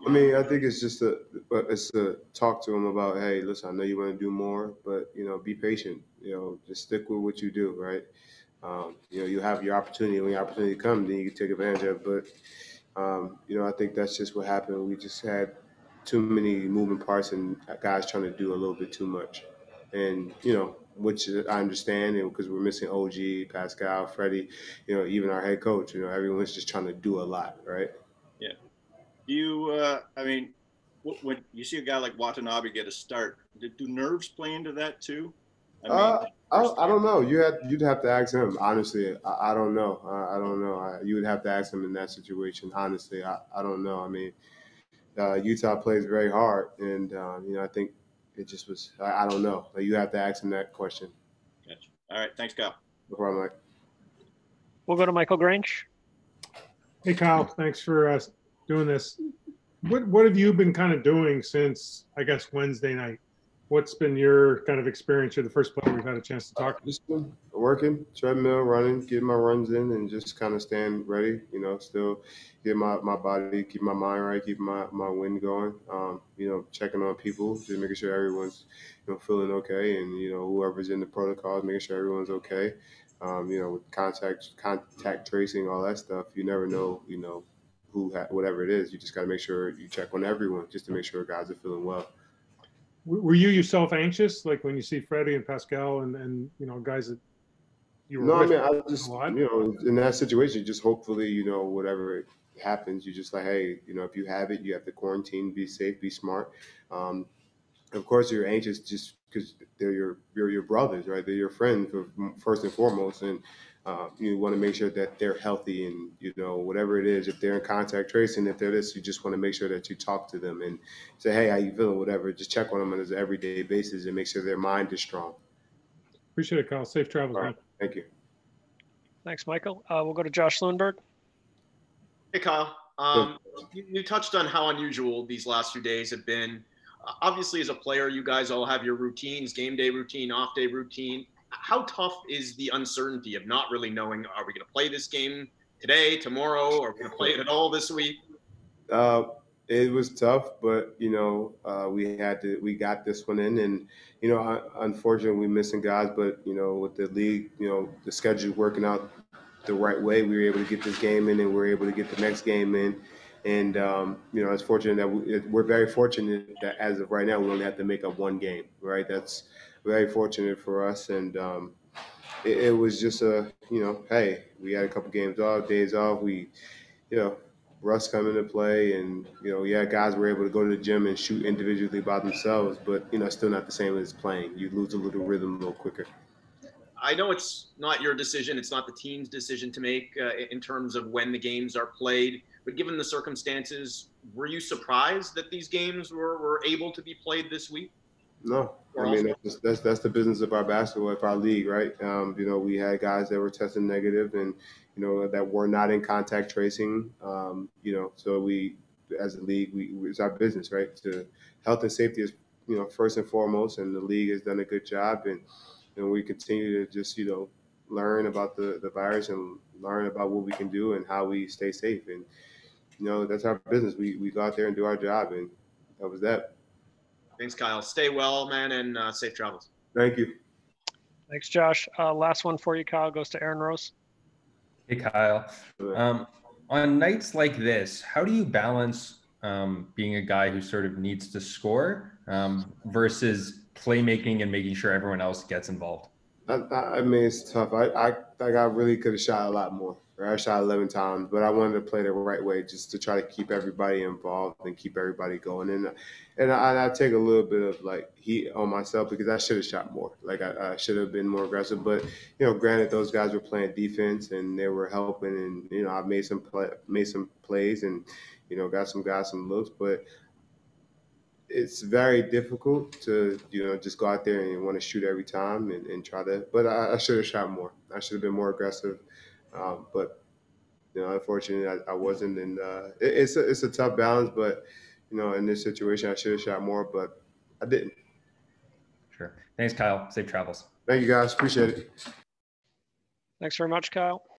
I mean, I think it's just a talk to them about, hey, listen, I know you want to do more, but be patient. Just stick with what you do, right? You have your opportunity. When your opportunity comes, then you can take advantage of it. But I think that's just what happened. We just had too many moving parts and guys trying to do a little bit too much, and which I understand, and because we're missing OG, Pascal, Freddie, even our head coach. Everyone's just trying to do a lot, right? Yeah. I mean, when you see a guy like Watanabe get a start, do nerves play into that too? I mean, I don't know. You'd have to ask him. Honestly, I don't know. I don't know. You would have to ask him in that situation. Honestly, I don't know. I mean, Utah plays very hard, and I think it just was. I don't know. Like, you have to ask him that question. Gotcha. All right, thanks, Kyle. No problem, Mike. We'll go to Michael Grange. Hey, Kyle. Thanks for doing this. What have you been kind of doing since, I guess, Wednesday night? What's been your kind of experience? You're the first player we've had a chance to talk to. Just been working, treadmill, running, getting my runs in, and just kind of staying ready. Still get my body, keep my mind right, keep my wind going. Checking on people, just making sure everyone's feeling okay, and whoever's in the protocols, making sure everyone's okay. With contact tracing, all that stuff, you never know. Whatever it is, you just got to make sure you check on everyone just to make sure guys are feeling well. Were you yourself anxious, like when you see Freddie and Pascal and guys that you were? No, I mean, I just in that situation, just hopefully whatever happens, you just like, hey, if you have it, you have to quarantine, be safe, be smart. Of course, you're anxious just because they're your brothers, right? They're your friends first and foremost, and you want to make sure that they're healthy, and whatever it is, if they're in contact tracing, if they're this, you just want to make sure that you talk to them and say, hey, how you feeling, whatever. Just check on them on an everyday basis and make sure their mind is strong. Appreciate it, Kyle. Safe travels, man. Thank you. Thanks, Michael. We'll go to Josh Lundberg. Hey, Kyle. You touched on how unusual these last few days have been. Obviously, as a player, you guys all have your routines, game day routine, off day routine. How tough is the uncertainty of not really knowing, are we going to play this game today, tomorrow, or are we going to play it at all this week? It was tough, but we got this one in, and unfortunately we're missing guys, but with the league, the schedule working out the right way, we were able to get this game in, and we were able to get the next game in. And, it's fortunate that we're very fortunate that as of right now, we only have to make up one game, right? That's very fortunate for us. And it was just hey, we had a couple days off. We, Russ come into play, and, guys were able to go to the gym and shoot individually by themselves, but, still not the same as playing. You lose a little rhythm a little quicker. I know it's not your decision. It's not the team's decision to make in terms of when the games are played. But given the circumstances, were you surprised that these games were able to be played this week? No. I mean, that's the business of our basketball, of our league, right? We had guys that were testing negative and, that were not in contact tracing. So we, as a league, it's our business, right? Health and safety is, first and foremost, and the league has done a good job. And we continue to just, learn about the virus and learn about what we can do and how we stay safe. And, that's our business. We go out there and do our job, and that was that. Thanks, Kyle. Stay well, man, and safe travels. Thank you. Thanks, Josh. Last one for you, Kyle, goes to Aaron Rose. Hey, Kyle. On nights like this, how do you balance being a guy who sort of needs to score versus playmaking and making sure everyone else gets involved? I mean, it's tough. I really could have shot a lot more. Right? I shot 11 times, but I wanted to play the right way just to try to keep everybody involved and keep everybody going. And I take a little bit of heat on myself because I should have shot more. I should have been more aggressive. But granted, those guys were playing defense and they were helping, and I made some plays and got some guys some looks, but it's very difficult to just go out there and want to shoot every time and try to. But I should have shot more. I should have been more aggressive. But unfortunately, I wasn't. And it's a tough balance. But in this situation, I should have shot more, but I didn't. Sure. Thanks, Kyle. Safe travels. Thank you, guys. Appreciate it. Thanks very much, Kyle.